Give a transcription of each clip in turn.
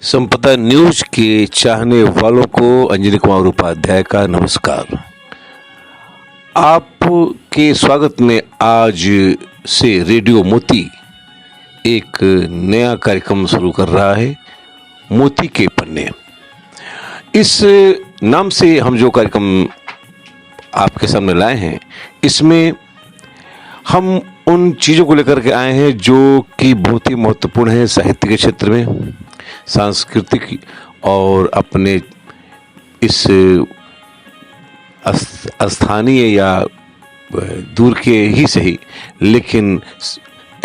संपदा न्यूज के चाहने वालों को अंजनी कुमार उपाध्याय का नमस्कार। आपके स्वागत में आज से रेडियो मोती एक नया कार्यक्रम शुरू कर रहा है, मोती के पन्ने। इस नाम से हम जो कार्यक्रम आपके सामने लाए हैं, इसमें हम उन चीज़ों को लेकर के आए हैं जो कि बहुत ही महत्वपूर्ण है साहित्य के क्षेत्र में, सांस्कृतिक और अपने इस स्थानीय या दूर के ही सही, लेकिन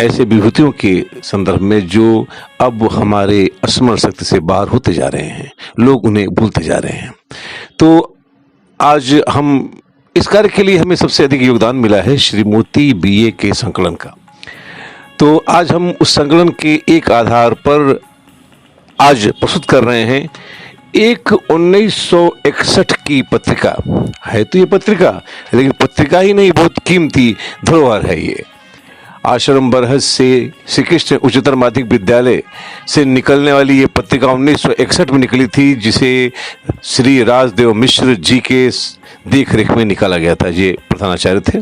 ऐसे विभूतियों के संदर्भ में जो अब हमारे स्मरण शक्ति से बाहर होते जा रहे हैं, लोग उन्हें भूलते जा रहे हैं। तो आज हम इस कार्य के लिए हमें सबसे अधिक योगदान मिला है श्री मोती बीए के संकलन का। तो आज हम उस संकलन के एक आधार पर आज प्रस्तुत कर रहे हैं एक 1961 की पत्रिका है। तो ये पत्रिका, लेकिन पत्रिका ही नहीं, बहुत कीमती धरोहर है ये। आश्रम बरहज से श्री कृष्ण उच्चतर माध्यमिक विद्यालय से निकलने वाली ये पत्रिका 1961 में निकली थी, जिसे श्री राजदेव मिश्र जी के देख रेख में निकाला गया था। ये प्रधानाचार्य थे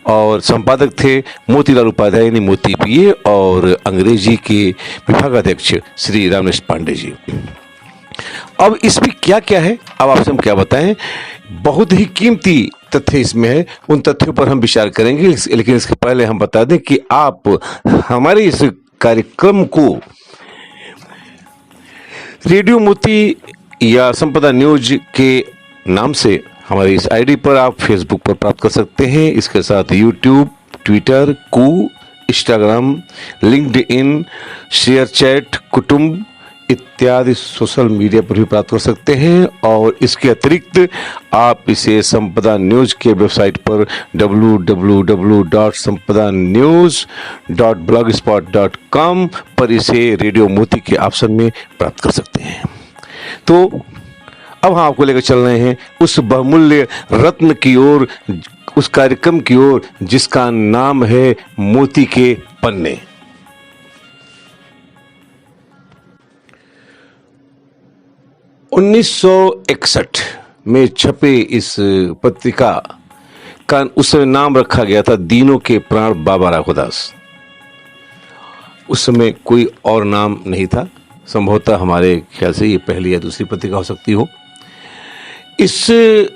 और संपादक थे मोतीलाल उपाध्याय यानी मोती बीए, और अंग्रेजी के विभागाध्यक्ष श्री रामनेश पांडे जी। अब इसमें क्या क्या है, अब आपसे हम क्या बताएं। बहुत ही कीमती तथ्य इसमें है, उन तथ्यों पर हम विचार करेंगे, लेकिन इसके पहले हम बता दें कि आप हमारे इस कार्यक्रम को रेडियो मोती या संपदा न्यूज के नाम से हमारी इस आईडी पर आप फेसबुक पर प्राप्त कर सकते हैं। इसके साथ YouTube, Twitter, Instagram, LinkedIn, share chat, कुटुंब इत्यादि सोशल मीडिया पर भी प्राप्त कर सकते हैं। और इसके अतिरिक्त आप इसे संपदा न्यूज के वेबसाइट पर www.sampadanews.blogspot.com पर इसे रेडियो मोती के ऑप्शन में प्राप्त कर सकते हैं। तो अब हम आपको लेकर चल रहे हैं उस बहुमूल्य रत्न की ओर, उस कार्यक्रम की ओर जिसका नाम है मोती के पन्ने। उन्नीस सौ 61 में छपे इस पत्रिका का उस समय नाम रखा गया था दीनों के प्राण बाबा राघोदास। उस समय कोई और नाम नहीं था, संभवतः हमारे ख्याल से ये पहली या दूसरी पत्रिका हो सकती हो। इस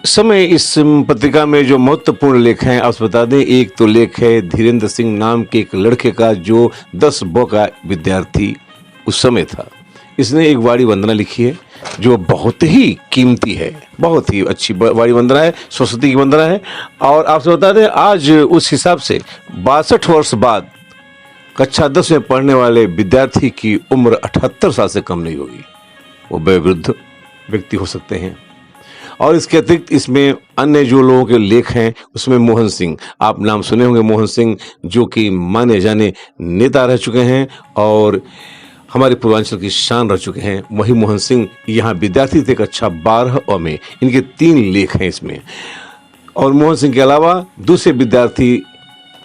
समय इस पत्रिका में जो महत्वपूर्ण लेख हैं आप बता दें। एक तो लेख है धीरेन्द्र सिंह नाम के एक लड़के का जो 10 ब का विद्यार्थी उस समय था। इसने एक वाणी वंदना लिखी है जो बहुत ही कीमती है, बहुत ही अच्छी वाणी वंदना है, सरस्वती की वंदना है। और आपसे बता दें आज उस हिसाब से 62 वर्ष बाद कक्षा 10 में पढ़ने वाले विद्यार्थी की उम्र 78 साल से कम नहीं होगी। वो वयोवृद्ध व्यक्ति हो सकते हैं। और इसके अतिरिक्त इसमें अन्य जो लोगों के लेख हैं उसमें मोहन सिंह, आप नाम सुने होंगे, मोहन सिंह जो कि माने जाने नेता रह चुके हैं और हमारे पूर्वांचल की शान रह चुके हैं। वही मोहन सिंह यहाँ विद्यार्थी थे कक्षा 12 में। इनके 3 लेख हैं इसमें। और मोहन सिंह के अलावा दूसरे विद्यार्थी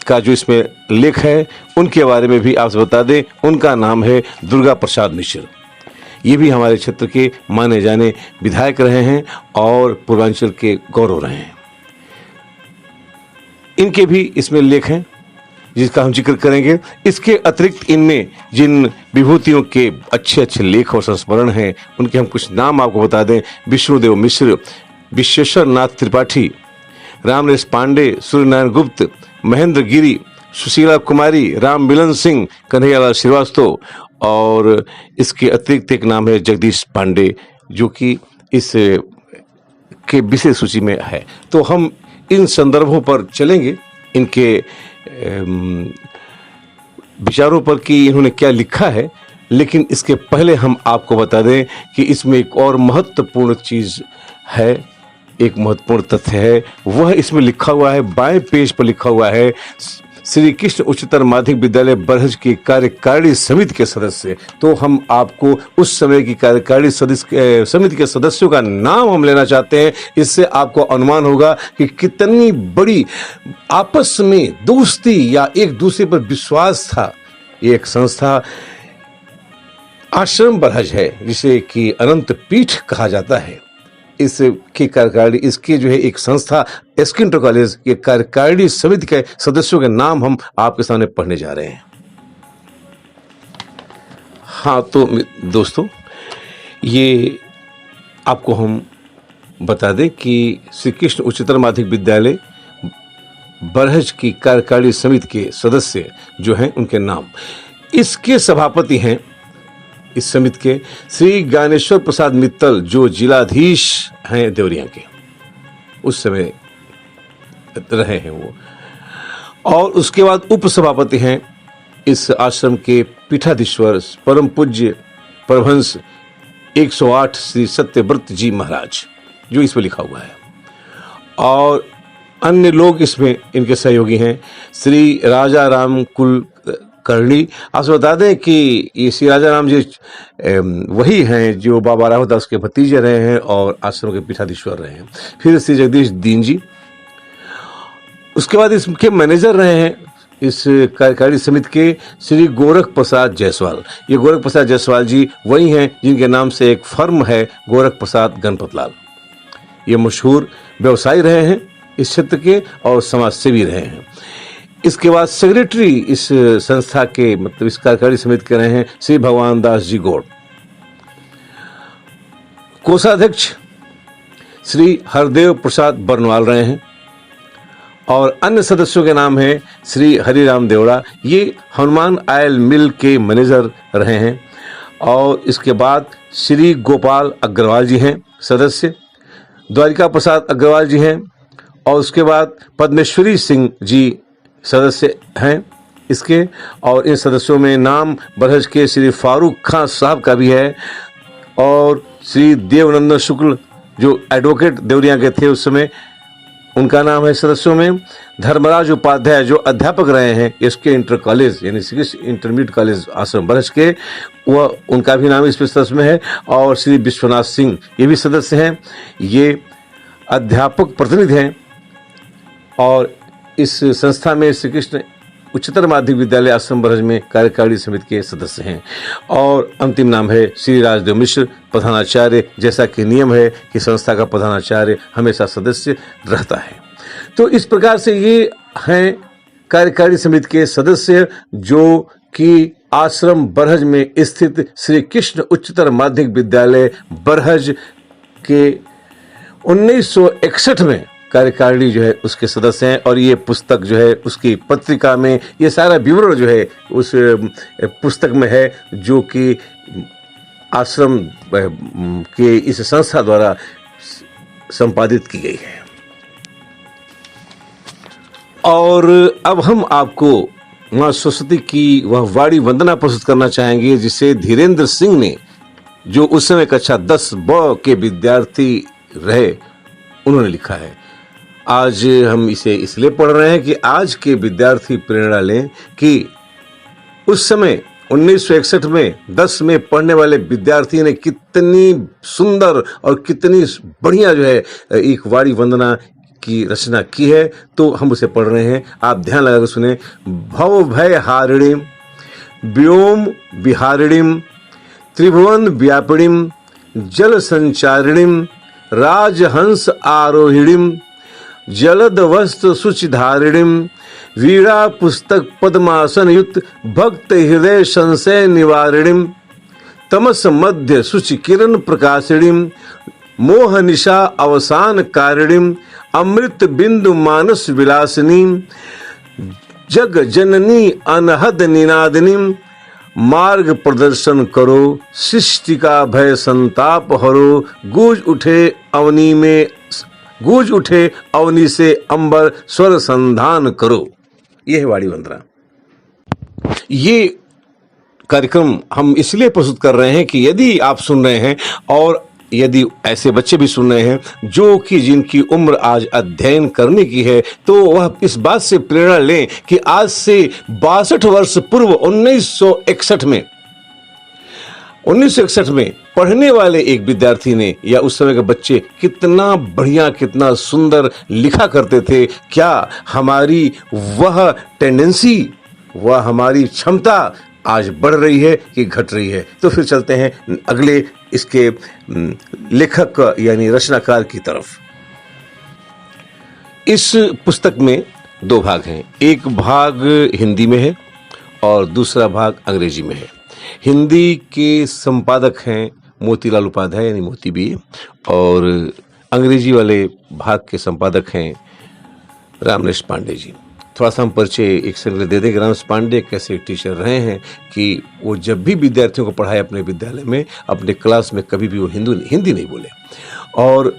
का जो इसमें लेख है उनके बारे में भी आपसे बता दें। उनका नाम है दुर्गा प्रसाद मिश्र। ये भी हमारे क्षेत्र के माने जाने विधायक रहे हैं और पूर्वांचल के गौरव रहे हैं। इनके भी इसमें लेख हैं जिसका हम जिक्र करेंगे। इसके अतिरिक्त इनमें जिन विभूतियों के अच्छे अच्छे लेख और संस्मरण हैं उनके हम कुछ नाम आपको बता दें। विष्णुदेव मिश्र, विश्वेश्वर नाथ त्रिपाठी, रामनेश पांडे, सूर्यनारायण गुप्त, महेंद्र गिरी, सुशीला कुमारी, राम मिलन सिंह, कन्हैयालाल श्रीवास्तव, और इसके अतिरिक्त एक नाम है जगदीश पांडे जो कि इस के विशेष सूची में है। तो हम इन संदर्भों पर चलेंगे, इनके विचारों पर कि इन्होंने क्या लिखा है। लेकिन इसके पहले हम आपको बता दें कि इसमें एक और महत्वपूर्ण चीज़ है, एक महत्वपूर्ण तथ्य है। वह इसमें लिखा हुआ है, बाएं पेज पर लिखा हुआ है श्री कृष्ण उच्चतर माध्यमिक विद्यालय बरहज की कार्यकारिणी समिति के सदस्य। तो हम आपको उस समय की कार्यकारिणी समिति के सदस्यों का नाम हम लेना चाहते हैं। इससे आपको अनुमान होगा कि कितनी बड़ी आपस में दोस्ती या एक दूसरे पर विश्वास था। एक संस्था आश्रम बरहज है, जिसे कि अनंत पीठ कहा जाता है, इसकी कार्यकारिणी, इसकी जो है एक संस्था एसके इंटर कॉलेज के कार्यकारिणी समिति के सदस्यों के नाम हम आपके सामने पढ़ने जा रहे हैं। हाँ तो दोस्तों, ये आपको हम बता दें कि श्री कृष्ण उच्चतर माध्यमिक विद्यालय बरहज की कार्यकारिणी समिति के सदस्य जो हैं उनके नाम, इसके सभापति हैं इस समिति के श्री ज्ञानेश्वर प्रसाद मित्तल, जो जिलाधीश हैं देवरिया के, उस समय रहे हैं वो। और उसके बाद उप सभापति हैं इस आश्रम के पीठाधीश्वर परम पूज्य परमहंस 108 श्री सत्यव्रत जी महाराज, जो इसमें लिखा हुआ है। और अन्य लोग इसमें इनके सहयोगी हैं श्री राजा राम कुलकर्णी। आपसे बता दें कि ये श्री राजा राम जी वही हैं जो बाबा राघवदास के भतीजे रहे हैं और आश्रम के पीठाधीश्वर रहे हैं। फिर श्री जगदीश दीन जी, उसके बाद इसके मैनेजर रहे हैं इस कार्यकारिणी समिति के श्री गोरख प्रसाद जायसवाल। ये गोरख प्रसाद जायसवाल जी वही हैं जिनके नाम से एक फर्म है गोरख प्रसाद गणपतलाल। ये मशहूर व्यवसायी रहे हैं इस क्षेत्र के और समाज सेवी रहे हैं। इसके बाद सेक्रेटरी इस संस्था के, मतलब इस कार्यकारिणी समिति के रहे हैं श्री भगवान दास जी गौड़। कोषाध्यक्ष श्री हरदेव प्रसाद बरनवाल रहे हैं। और अन्य सदस्यों के नाम हैं श्री हरिराम देवड़ा, ये हनुमान आयल मिल के मैनेजर रहे हैं। और इसके बाद श्री गोपाल अग्रवाल जी हैं सदस्य, द्वारिका प्रसाद अग्रवाल जी हैं। और उसके बाद पद्मेश्वरी सिंह जी सदस्य हैं इसके। और इन सदस्यों में नाम बरहज के श्री फारूक खां साहब का भी है, और श्री देवनंदन शुक्ल जो एडवोकेट देवरिया के थे उस समय, उनका नाम है सदस्यों में। धर्मराज उपाध्याय जो अध्यापक रहे हैं एसके इंटर कॉलेज यानी श्री कृष्ण इंटरमीडिएट कॉलेज आश्रम बरहज के, वह उनका भी नाम इस सदस्य में है। और श्री विश्वनाथ सिंह ये भी सदस्य हैं, ये अध्यापक प्रतिनिधि हैं और इस संस्था में श्री कृष्ण उच्चतर माध्यमिक विद्यालय आश्रम बरहज में कार्यकारिणी समिति के सदस्य हैं। और अंतिम नाम है श्री राजदेव मिश्र प्रधानाचार्य, जैसा कि नियम है कि संस्था का प्रधानाचार्य हमेशा सदस्य रहता है। तो इस प्रकार से ये हैं कार्यकारिणी समिति के सदस्य जो कि आश्रम बरहज में स्थित श्री कृष्ण उच्चतर माध्यमिक विद्यालय बरहज के 1961 में कार्यकारिणी जो है उसके सदस्य हैं। और ये पुस्तक जो है उसकी पत्रिका में ये सारा विवरण जो है उस पुस्तक में है, जो कि आश्रम के इस संस्था द्वारा संपादित की गई है। और अब हम आपको मां सरस्वती की वह वाणी वंदना प्रस्तुत करना चाहेंगे, जिसे धीरेन्द्र सिंह ने, जो उस समय कक्षा 10 ब के विद्यार्थी रहे, उन्होंने लिखा है। आज हम इसे इसलिए पढ़ रहे हैं कि आज के विद्यार्थी प्रेरणा लें कि उस समय 1961 में 10 में पढ़ने वाले विद्यार्थी ने कितनी सुंदर और कितनी बढ़िया जो है एक वाणी वंदना की रचना की है। तो हम उसे पढ़ रहे हैं, आप ध्यान लगाकर सुने। भव भय हारिणीम व्योम विहारिणीम त्रिभुवन व्यापिणीम जल संचारिणीम राजहंस आरोहिणीम जलद वस्त्र सुचिधारिणीम वीणा पुस्तक पद्मासन युक्त भक्त हृदय संशय निवारिणीम तमस मध्य सुचि किरण प्रकाशिणीम मोह निशा अवसान कारिणीम अमृत बिंदु मानस विलासिनीम जग जननी अनहद निनादिनीम मार्ग प्रदर्शन करो सृष्टि का भय संताप हरो गूंज उठे अवनी से अंबर स्वर संधान करो। यह है वाणी वंदना। ये कार्यक्रम हम इसलिए प्रस्तुत कर रहे हैं कि यदि आप सुन रहे हैं और यदि ऐसे बच्चे भी सुन रहे हैं जो कि जिनकी उम्र आज अध्ययन करने की है, तो वह इस बात से प्रेरणा लें कि आज से 62 वर्ष पूर्व 1961 में पढ़ने वाले एक विद्यार्थी ने या उस समय के बच्चे कितना बढ़िया कितना सुंदर लिखा करते थे। क्या हमारी वह टेंडेंसी, वह हमारी क्षमता आज बढ़ रही है कि घट रही है। तो फिर चलते हैं अगले इसके लेखक यानी रचनाकार की तरफ। इस पुस्तक में 2 भाग हैं, एक भाग हिंदी में है और दूसरा भाग अंग्रेजी में है। हिंदी के संपादक हैं मोतीलाल उपाध्याय यानी मोती बी, और अंग्रेजी वाले भाग के संपादक हैं रामनेश पांडे जी। थोड़ा सा हम परिचय एक संग्रह दे दें कि रामनेश पांडे कैसे टीचर रहे हैं कि वो जब भी विद्यार्थियों को पढ़ाए अपने विद्यालय में, अपने क्लास में कभी भी वो हिंदी नहीं बोले, और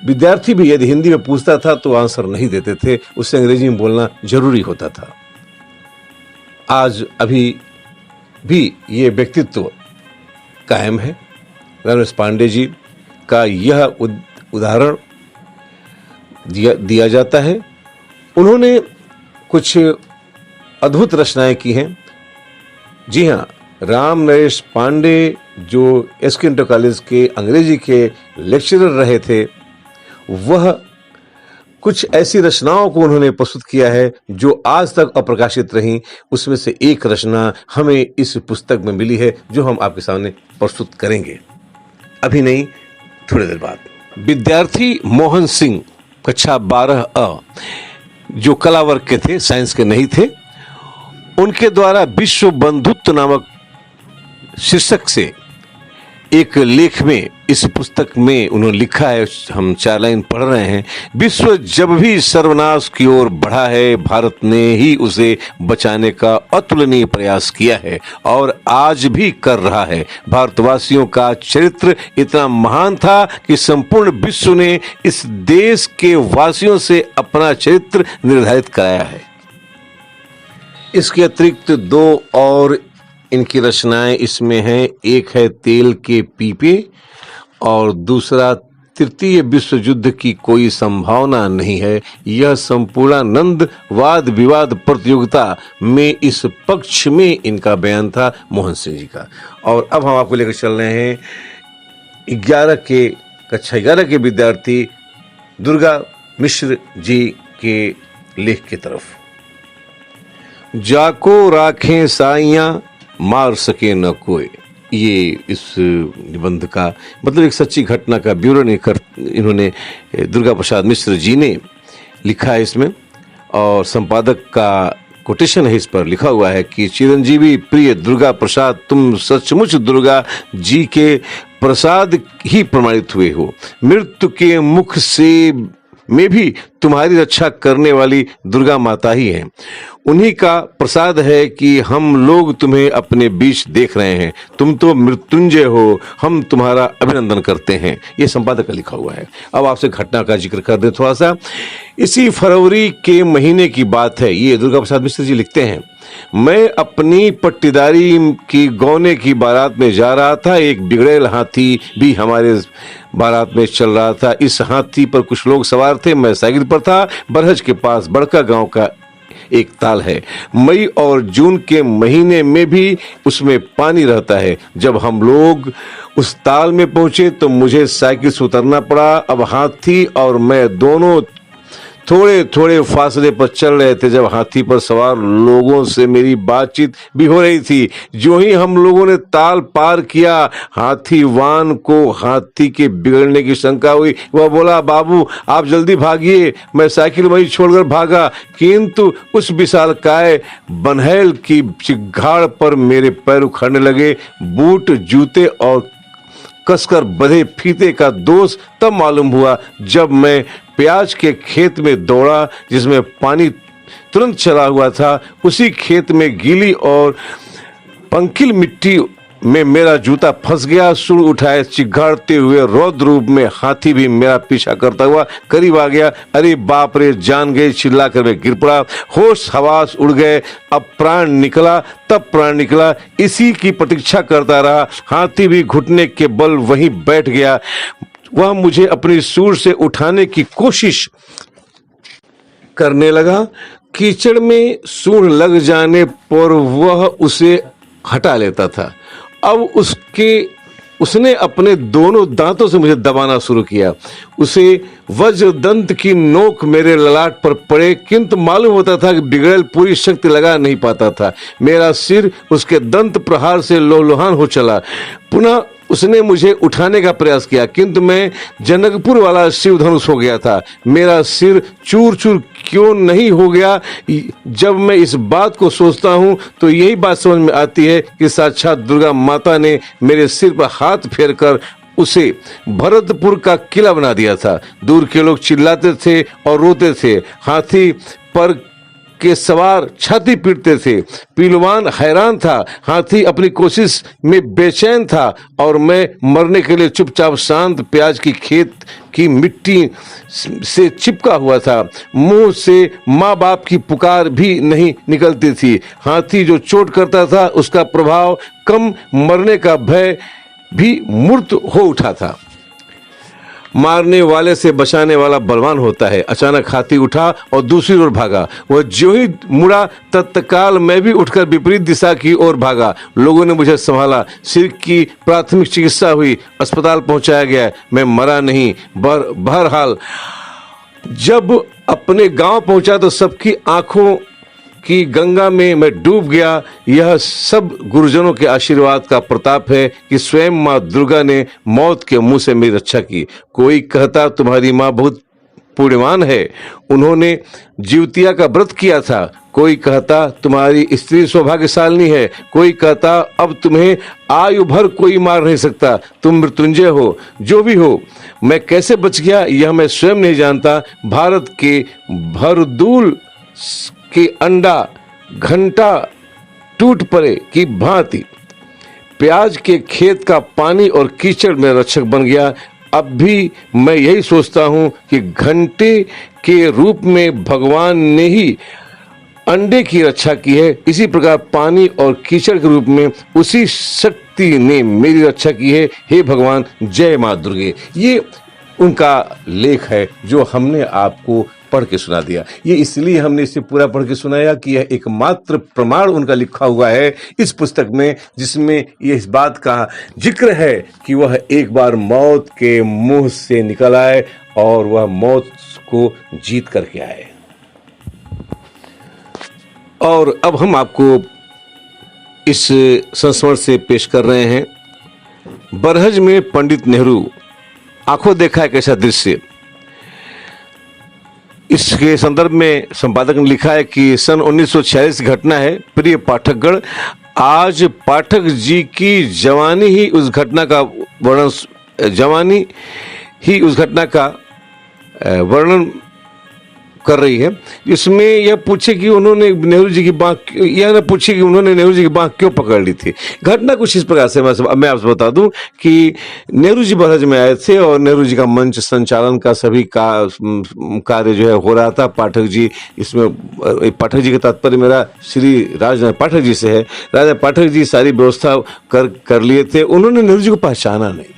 विद्यार्थी भी यदि हिंदी में पूछता था तो आंसर नहीं देते थे, उससे अंग्रेजी में बोलना जरूरी होता था। आज अभी भी ये व्यक्तित्व कायम है। रामनेश पांडे जी का यह उदाहरण दिया जाता है। उन्होंने कुछ अद्भुत रचनाएं की हैं। जी हाँ, रामनरेश पांडे जो एसके इंटर कॉलेज के अंग्रेजी के लेक्चरर रहे थे, वह कुछ ऐसी रचनाओं को उन्होंने प्रस्तुत किया है जो आज तक अप्रकाशित रहीं। उसमें से एक रचना हमें इस पुस्तक में मिली है जो हम आपके सामने प्रस्तुत करेंगे, अभी नहीं, थोड़ी देर बाद। विद्यार्थी मोहन सिंह कक्षा 12 जो कला वर्ग के थे, साइंस के नहीं थे, उनके द्वारा विश्व बंधुत्व नामक शीर्षक से एक लेख में इस पुस्तक में उन्होंने लिखा है, हम 4 लाइन पढ़ रहे हैं। विश्व जब भी सर्वनाश की ओर बढ़ा है, भारत ने ही उसे बचाने का अतुलनीय प्रयास किया है और आज भी कर रहा है। भारतवासियों का चरित्र इतना महान था कि संपूर्ण विश्व ने इस देश के वासियों से अपना चरित्र निर्धारित कराया है। इसके अतिरिक्त 2 और इनकी रचनाएं इसमें हैं। एक है तेल के पीपे और दूसरा तृतीय विश्व युद्ध की कोई संभावना नहीं है। यह संपूर्णानंद वाद विवाद प्रतियोगिता में इस पक्ष में इनका बयान था मोहन सिंह जी का। और अब हम आपको लेकर चल रहे हैं कक्षा 11 के विद्यार्थी दुर्गा मिश्र जी के लेख की तरफ। जाको राखें साइयां मार सके न कोई, ये इस निबंध का मतलब एक सच्ची घटना का विवरण इन्होंने दुर्गा प्रसाद मिश्र जी ने लिखा है इसमें, और संपादक का कोटेशन है, इस पर लिखा हुआ है कि चिरंजीवी प्रिय दुर्गा प्रसाद, तुम सचमुच दुर्गा जी के प्रसाद ही प्रमाणित हुए हो। मृत्यु के मुख से में भी तुम्हारी रक्षा करने वाली दुर्गा माता ही है। उन्हीं का प्रसाद है कि हम लोग तुम्हें अपने बीच देख रहे हैं। तुम तो मृत्युंजय हो, हम तुम्हारा अभिनंदन करते हैं। ये संपादक का लिखा हुआ है। अब आपसे घटना का जिक्र कर दें थोड़ा सा। इसी फरवरी के महीने की बात है। ये दुर्गा प्रसाद मिश्र जी लिखते हैं, मैं अपनी पट्टीदारी की गौने की बारात में जा रहा था। एक बिगड़ेल हाथी भी हमारे बारात में चल रहा था। इस हाथी पर कुछ लोग सवार थे, मैं साइकिल पर था। बरहज के पास बड़का गांव का एक ताल है। मई और जून के महीने में भी उसमें पानी रहता है। जब हम लोग उस ताल में पहुंचे तो मुझे साइकिल से उतरना पड़ा। अब हाथी और मैं दोनों थोड़े थोड़े फासले पर चल रहे थे। जब हाथी पर सवार लोगों से मेरी बातचीत भी हो रही थी। जो ही हम लोगों ने ताल पार किया, हाथीवान को हाथी के बिगड़ने की शंका हुई। वह बोला, बाबू आप जल्दी भागिए। मैं साइकिल वहीं छोड़कर भागा, किंतु उस विशालकाय बनहैल की चिगाड़ पर मेरे पैर उखड़ने लगे। बूट, जूते और कसकर बंधे फीते का दोष तब मालूम हुआ जब मैं प्याज के खेत में दौड़ा जिसमें पानी तुरंत चला हुआ था। उसी खेत में गीली और पंकिल मिट्टी में मेरा जूता फंस गया। सुर उठाए चिघाड़ते हुए रौद्र रूप में हाथी भी मेरा पीछा करता हुआ करीब आ गया। अरे बाप रे, जान गई, चिल्लाकर मैं गिर पड़ा। होश हवास उड़ गए। अब प्राण निकला, तब प्राण निकला। इसी की प्रतीक्षा करता रहा। हाथी भी घुटने के बल वहीं बैठ गया। वह मुझे अपनी सूंड से उठाने की कोशिश करने लगा। कीचड़ में सूंड लग जाने पर वह उसे हटा लेता था। अब उसके उसने अपने दोनों दांतों से मुझे दबाना शुरू किया। उसे वज्र दंत की नोक मेरे ललाट पर पड़े, किंतु मालूम होता था कि बिगड़ेल पूरी शक्ति लगा नहीं पाता था। मेरा सिर उसके दंत प्रहार से लोहलुहान हो चला। पुनः उसने मुझे उठाने का प्रयास किया, किंतु मैं जनकपुर वाला शिव धनुष हो गया था। मेरा सिर चूर चूर क्यों नहीं हो गया? जब मैं इस बात को सोचता हूं तो यही बात समझ में आती है कि साक्षात दुर्गा माता ने मेरे सिर पर हाथ फेरकर उसे भरतपुर का किला बना दिया था। दूर के लोग चिल्लाते थे और रोते थे। हाथी पर के सवार छाती पीटते थे। पहलवान हैरान था। हाथी अपनी कोशिश में बेचैन था और मैं मरने के लिए चुपचाप शांत प्याज की खेत की मिट्टी से चिपका हुआ था। मुंह से माँ बाप की पुकार भी नहीं निकलती थी। हाथी जो चोट करता था उसका प्रभाव कम, मरने का भय भी मूर्त हो उठा था। मारने वाले से बचाने वाला बलवान होता है। अचानक हाथी उठा और दूसरी ओर भागा। वह जो ही मुड़ा तत्काल मैं भी उठकर विपरीत दिशा की ओर भागा। लोगों ने मुझे संभाला। सिर की प्राथमिक चिकित्सा हुई, अस्पताल पहुंचाया गया। मैं मरा नहीं। बहरहाल जब अपने गांव पहुंचा तो सबकी आंखों कि गंगा में मैं डूब गया। यह सब गुरुजनों के आशीर्वाद का प्रताप है कि स्वयं माँ दुर्गा ने मौत के मुंह से मेरी रक्षा की। कोई कहता तुम्हारी माँ बहुत पुण्यवान है, उन्होंने जीवतिया का व्रत किया था। कोई कहता तुम्हारी स्त्री सौभाग्यशालिनी है। कोई कहता अब तुम्हें आयु भर कोई मार नहीं सकता, तुम मृत्युंजय हो। जो भी हो, मैं कैसे बच गया यह मैं स्वयं नहीं जानता। भारत के भरदूल कि अंडा घंटा टूट पड़े की भांति प्याज के खेत का पानी और कीचड़ में रक्षक बन गया। अब भी मैं यही सोचता हूं कि घंटे के रूप में भगवान ने ही अंडे की रक्षा की है, इसी प्रकार पानी और कीचड़ के रूप में उसी शक्ति ने मेरी रक्षा की है। हे भगवान, जय मां दुर्गे। ये उनका लेख है जो हमने आपको पढ़ के सुना दिया। ये इसलिए हमने इसे पूरा पढ़ के सुनाया कि यह एकमात्र प्रमाण उनका लिखा हुआ है इस पुस्तक में, जिसमें ये इस बात का जिक्र है कि वह एक बार मौत के मुंह से निकल आए और वह मौत को जीत करके आए। और अब हम आपको इस संस्मरण से पेश कर रहे हैं बरहज में पंडित नेहरू। आंखों देखा एक ऐसा दृश्य। इसके संदर्भ में संपादक ने लिखा है कि सन 1946 की घटना है। प्रिय पाठकगण, आज पाठक जी की जवानी ही उस घटना का वर्णन कर रही है। इसमें यह पूछे कि उन्होंने नेहरू जी की बांह, यह न पूछे कि उन्होंने नेहरू जी की बांह क्यों पकड़ ली थी। घटना कुछ इस प्रकार से मैं आपसे बता दूं कि नेहरू जी बरहज में आए थे और नेहरू जी का मंच संचालन का सभी कार्य जो है हो रहा था। पाठक जी इसमें, पाठक जी का तात्पर्य मेरा श्री राजनारायण पाठक जी से है। राजा पाठक जी सारी व्यवस्था कर लिए थे। उन्होंने नेहरू जी को पहचाना नहीं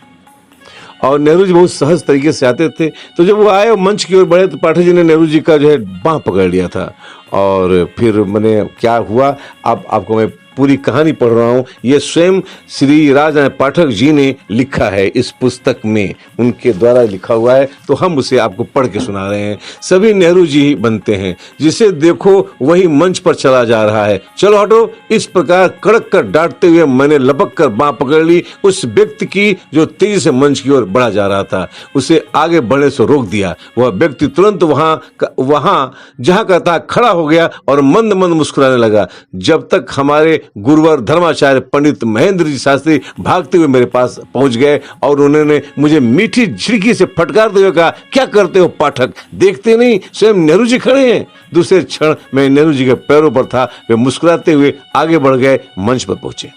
और नेहरू जी बहुत सहज तरीके से आते थे। तो जब वो आए और मंच की ओर बढ़े तो पाठक जी ने नेहरू जी का जो है बांह पकड़ लिया था। और फिर मैंने क्या हुआ, अब आपको मैं पूरी कहानी पढ़ रहा हूं। यह स्वयं श्री राजनारायण पाठक जी ने लिखा है, इस पुस्तक में उनके द्वारा लिखा हुआ है, तो हम उसे आपको पढ़ के सुना रहे हैं। सभी नेहरू जी ही बनते हैं, जिसे देखो वही मंच पर चला जा रहा है, चलो हटो। इस प्रकार कड़क कर डांटते हुए मैंने लपक कर बांह पकड़ ली उस व्यक्ति की जो तेजी से मंच की ओर बढ़ा जा रहा था। उसे आगे बढ़ने से रोक दिया। वह व्यक्ति तुरंत वहां जहां का था खड़ा हो गया और मंद मंद मुस्कुराने लगा। जब तक हमारे गुरुवर धर्माचार्य पंडित महेंद्र जी शास्त्री भागते हुए मेरे पास पहुंच गए और उन्होंने मुझे मीठी झिड़की से फटकारते हुए कहा, क्या करते हो पाठक, देखते नहीं स्वयं नेहरू जी खड़े हैं। दूसरे क्षण मैं नेहरू जी के पैरों पर था। वे मुस्कुराते हुए आगे बढ़ गए, मंच पर पहुंचे।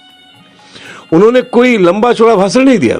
उन्होंने कोई लंबा चौड़ा भाषण नहीं दिया।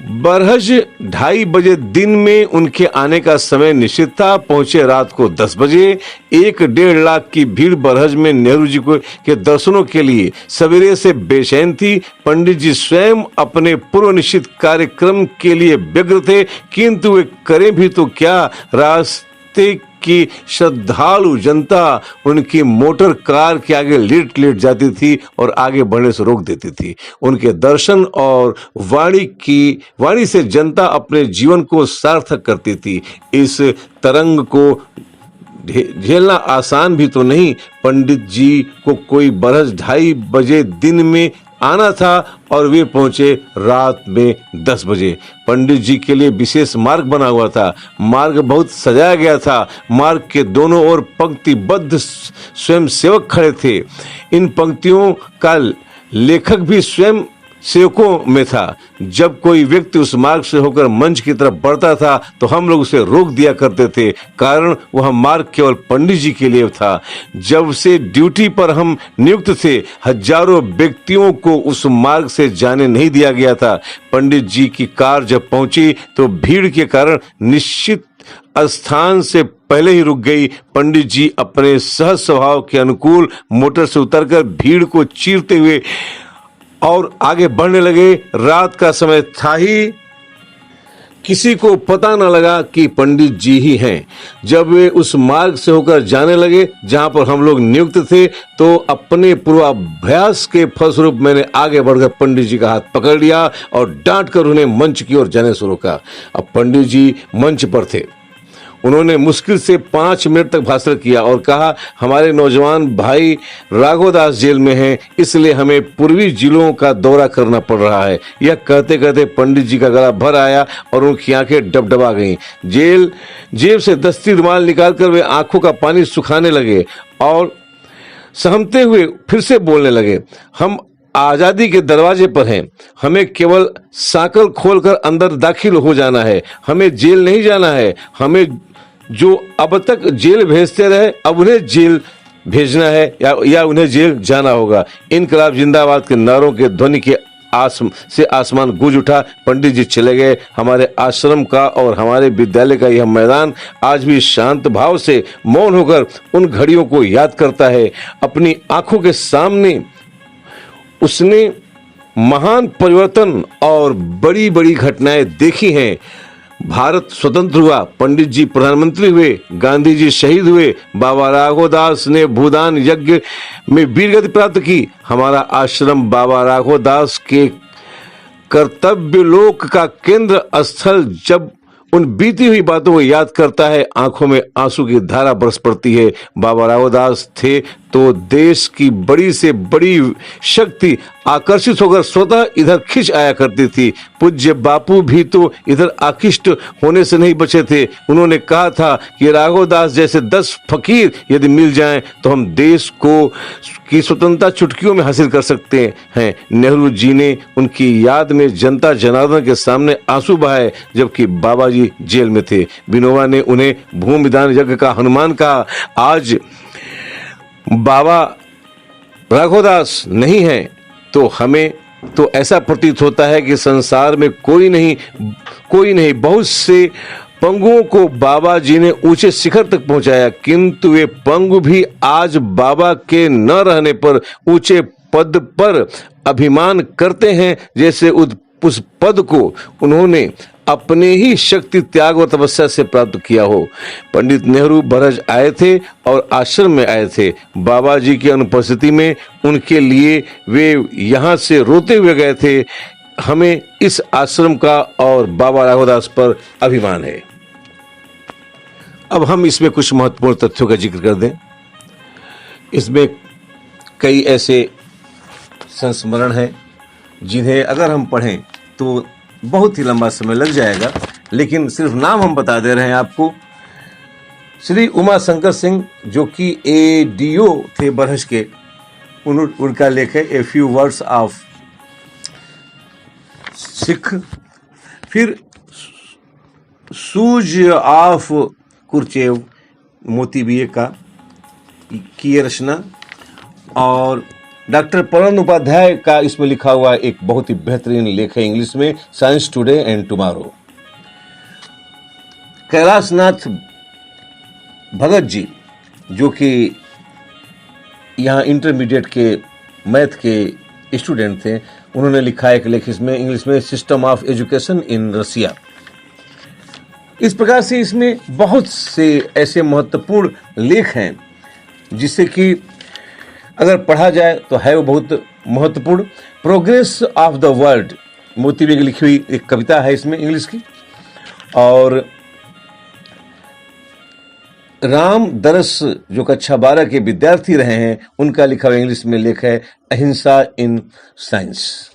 बरहज 2:30 बजे दिन में उनके आने का समय निश्चित था। पहुंचे रात को 10 बजे। 1-1.5 लाख की भीड़ बरहज में नेहरू जी के दर्शनों के लिए सवेरे से बेचैन थी। पंडित जी स्वयं अपने पूर्व निश्चित कार्यक्रम के लिए व्यग्र थे, किंतु वे करें भी तो क्या। रास्ते की श्रद्धालु जनता उनकी मोटर कार के आगे लेट लेट जाती थी और आगे बढ़ने से रोक देती थी। उनके दर्शन और वाणी से जनता अपने जीवन को सार्थक करती थी। इस तरंग को झेलना आसान भी तो नहीं। पंडित जी को कोई बरस 2:30 बजे दिन में आना था और वे पहुंचे रात में 10 बजे। पंडित जी के लिए विशेष मार्ग बना हुआ था। मार्ग बहुत सजाया गया था। मार्ग के दोनों ओर पंक्तिबद्ध स्वयं सेवक खड़े थे। इन पंक्तियों का लेखक भी स्वयं सेवकों में था। जब कोई व्यक्ति उस मार्ग से होकर मंच की तरफ बढ़ता था तो हम लोग उसे रोक दिया करते थे, कारण वह मार्ग केवल पंडित जी के लिए था। जब से ड्यूटी पर हम नियुक्त थे, हजारों व्यक्तियों को उस मार्ग से जाने नहीं दिया गया था। पंडित जी की कार जब पहुंची तो भीड़ के कारण निश्चित स्थान से पहले ही रुक गई। पंडित जी अपने सहज स्वभाव के अनुकूल मोटर से उतरकर भीड़ को चीरते हुए और आगे बढ़ने लगे। रात का समय था ही, किसी को पता न लगा कि पंडित जी ही हैं। जब वे उस मार्ग से होकर जाने लगे जहां पर हम लोग नियुक्त थे, तो अपने पूर्वाभ्यास के फलस्वरूप मैंने आगे बढ़कर पंडित जी का हाथ पकड़ लिया और डांट कर उन्हें मंच की ओर जाने से रोका। अब पंडित जी मंच पर थे। उन्होंने मुश्किल से 5 मिनट तक भाषण किया और कहा, हमारे नौजवान भाई राघवदास जेल में हैं, इसलिए हमें पूर्वी जिलों का दौरा करना पड़ रहा है। यह कहते कहते पंडित जी का गला भर आया और उनकी आंखें डबडबा गईं। जेब से दस्ती रुमाल निकालकर वे आंखों का पानी सुखाने लगे और सहमते हुए फिर से बोलने लगे, हम आजादी के दरवाजे पर हैं। हमें केवल साकल खोलकर अंदर दाखिल हो जाना है। हमें जेल नहीं जाना है। हमें जो अब तक जेल भेजते रहे, अब उन्हें जेल भेजना है या उन्हें जेल जाना होगा। इनकलाब जिंदाबाद के नारों के ध्वनि के आसमान गूंज उठा। पंडित जी चले गए। हमारे आश्रम का और हमारे विद्यालय का यह मैदान आज भी शांत भाव से मौन होकर उन घड़ियों को याद करता है। अपनी आंखों के सामने उसने महान परिवर्तन और बड़ी बड़ी घटनाएं देखी हैं। भारत स्वतंत्र हुआ, पंडित जी प्रधानमंत्री हुए, गांधी जी शहीद हुए, बाबा राघवदास ने भूदान यज्ञ में वीरगति प्राप्त की। हमारा आश्रम बाबा राघवदास के कर्तव्य लोक का केंद्र स्थल जब उन बीती हुई बातों को याद करता है, आंखों में आंसू की धारा बरस पड़ती है। बाबा राघवदास थे तो देश की बड़ी से बड़ी शक्ति आकर्षित होकर स्वतः इधर खिंच आया करती थी। पूज्य बापू भी तो इधर आकृष्ट होने से नहीं बचे थे। उन्होंने कहा था कि राघवदास जैसे 10 फकीर यदि मिल जाएं तो हम देश को की स्वतंत्रता चुटकियों में हासिल कर सकते हैं। नेहरू जी ने उनकी याद में जनता जनार्दन के सामने आंसू बहाए जबकि बाबा जी जेल में थे। विनोबा ने उन्हें भूमि दान यज्ञ का हनुमान कहा। आज बाबा राघवदास नहीं है तो हमें तो ऐसा प्रतीत होता है कि संसार में कोई नहीं बहुत से पंगुओं को बाबा जी ने ऊंचे शिखर तक पहुंचाया, किंतु वे पंगु भी आज बाबा के न रहने पर ऊंचे पद पर अभिमान करते हैं, जैसे उस पद को उन्होंने अपने ही शक्ति त्याग और तपस्या से प्राप्त किया हो। पंडित नेहरू बरज आए थे और आश्रम में आए थे। बाबा जी की अनुपस्थिति में उनके लिए वे यहाँ से रोते हुए गए थे। हमें इस आश्रम का और बाबा राघवदास पर अभिमान है। अब हम इसमें कुछ महत्वपूर्ण तथ्यों का जिक्र कर दें। इसमें कई ऐसे संस्मरण हैं जिन्हें अगर हम पढ़ें तो बहुत ही लंबा समय लग जाएगा, लेकिन सिर्फ नाम हम बता दे रहे हैं आपको। श्री उमा शंकर सिंह जो कि ADO थे बरहज के, उनका लेख है a few words of Sikh. फिर सूज ऑफ कुरचेव मोतीबिये की ये रचना, और डॉक्टर परम उपाध्याय का इसमें लिखा हुआ एक बहुत ही बेहतरीन लेख है इंग्लिश में, science today and tomorrow. Kailashnath Bhagat ji जो कि यहाँ इंटरमीडिएट के मैथ के स्टूडेंट थे, उन्होंने लिखा एक लेख इसमें इंग्लिश में, सिस्टम ऑफ एजुकेशन इन रसिया। इस प्रकार से इसमें बहुत से ऐसे महत्वपूर्ण लेख हैं जिससे कि अगर पढ़ा जाए तो है वो बहुत महत्वपूर्ण। प्रोग्रेस ऑफ द वर्ल्ड मोती बेग लिखी हुई एक कविता है इसमें इंग्लिश की, और राम दरस जो कक्षा 12 के विद्यार्थी रहे हैं उनका लिखा हुआ इंग्लिश में लेख है अहिंसा इन साइंस।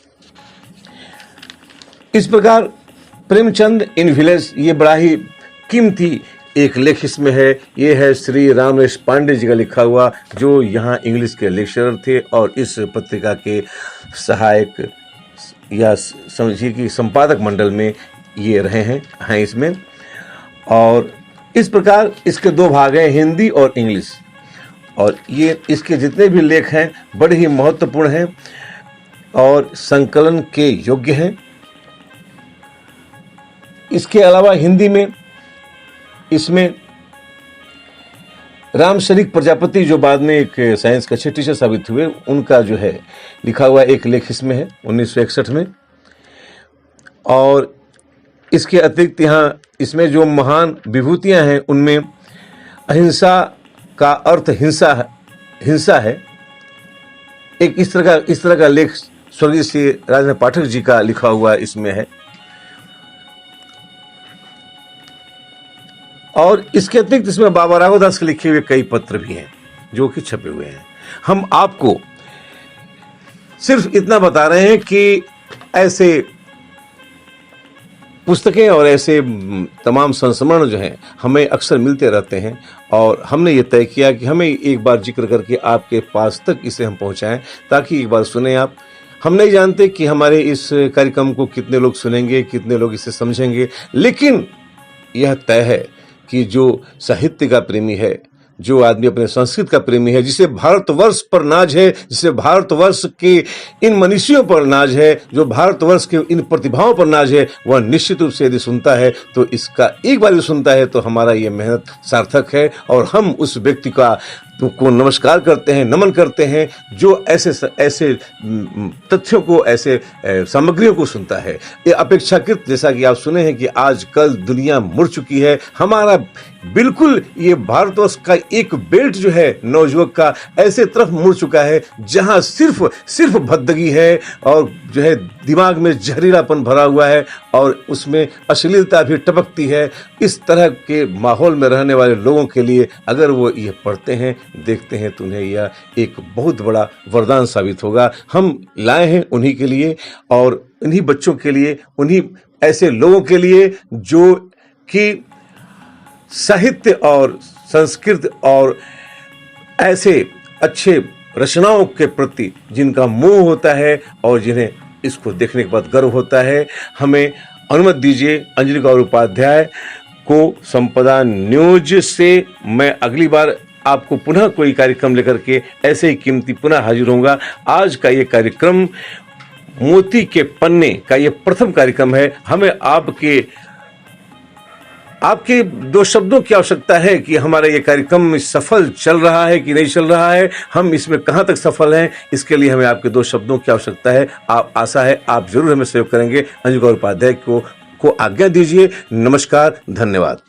इस प्रकार प्रेमचंद इन विलेज, ये बड़ा ही कीमती एक लेख इसमें है। ये है श्री रामरेश पांडे जी का लिखा हुआ, जो यहाँ इंग्लिश के लेक्चरर थे और इस पत्रिका के सहायक या समझिए कि संपादक मंडल में ये रहे हैं इसमें। और इस प्रकार इसके 2 भाग हैं, हिंदी और इंग्लिश, और ये इसके जितने भी लेख हैं बड़े ही महत्वपूर्ण हैं और संकलन के योग्य हैं। इसके अलावा हिंदी में इसमें राम शरीफ प्रजापति जो बाद में एक साइंस के अच्छे टीचर साबित हुए, उनका जो है लिखा हुआ एक लेख इसमें है 1961 में। और इसके अतिरिक्त यहाँ इसमें जो महान विभूतियां हैं उनमें अहिंसा का अर्थ हिंसा है। एक इस तरह का लेख स्वर्गीय श्री राजेंद्र पाठक जी का लिखा हुआ इसमें है। और इसके अतिरिक्त इसमें बाबा राघवदास के लिखे हुए कई पत्र भी हैं जो कि छपे हुए हैं। हम आपको सिर्फ इतना बता रहे हैं कि ऐसे पुस्तकें और ऐसे तमाम संस्मरण जो हैं हमें अक्सर मिलते रहते हैं, और हमने ये तय किया कि हमें एक बार जिक्र करके आपके पास तक इसे हम पहुंचाएं ताकि एक बार सुने आप। हम नहीं जानते कि हमारे इस कार्यक्रम को कितने लोग सुनेंगे, कितने लोग इसे समझेंगे, लेकिन यह तय है कि जो साहित्य का प्रेमी है, जो आदमी अपने संस्कृत का प्रेमी है, जिसे भारतवर्ष पर नाज है, जिसे भारतवर्ष के इन मनीषियों पर नाज है, जो भारतवर्ष के इन प्रतिभाओं पर नाज है, वह निश्चित रूप से यदि सुनता है तो इसका एक बार भी सुनता है तो हमारा ये मेहनत सार्थक है। और हम उस व्यक्ति को नमस्कार करते हैं, नमन करते हैं जो ऐसे तथ्यों को, ऐसे सामग्रियों को सुनता है। ये अपेक्षाकृत, जैसा कि आप सुने हैं कि आजकल दुनिया मुड़ चुकी है, हमारा बिल्कुल ये भारतवर्ष का एक बेल्ट जो है नवयुवक का ऐसे तरफ मुड़ चुका है जहां सिर्फ भद्दगी है और जो है दिमाग में जहरीलापन भरा हुआ है और उसमें अश्लीलता भी टपकती है। इस तरह के माहौल में रहने वाले लोगों के लिए अगर वो ये पढ़ते हैं, देखते हैं तो उन्हें यह एक बहुत बड़ा वरदान साबित होगा। हम लाए हैं उन्हीं के लिए और उन्हीं बच्चों के लिए, उन्हीं ऐसे लोगों के लिए जो कि साहित्य और संस्कृत और ऐसे अच्छे रचनाओं के प्रति जिनका मोह होता है और जिन्हें इसको देखने के बाद गर्व होता है। हमें अनुमति दीजिए अंजलि गौर उपाध्याय को संपदा न्यूज से मैं अगली बार आपको पुनः कोई कार्यक्रम लेकर के ऐसे ही कीमती पुनः हाजिर होऊंगा। आज का ये कार्यक्रम मोती के पन्ने का ये प्रथम कार्यक्रम है। हमें आपके 2 शब्दों की आवश्यकता है कि हमारा ये कार्यक्रम सफल चल रहा है कि नहीं चल रहा है, हम इसमें कहां तक सफल हैं। इसके लिए हमें आपके 2 शब्दों की आवश्यकता है। आशा है आप जरूर हमें सहयोग करेंगे। अंजलि गौर उपाध्याय को आज्ञा दीजिए। नमस्कार, धन्यवाद।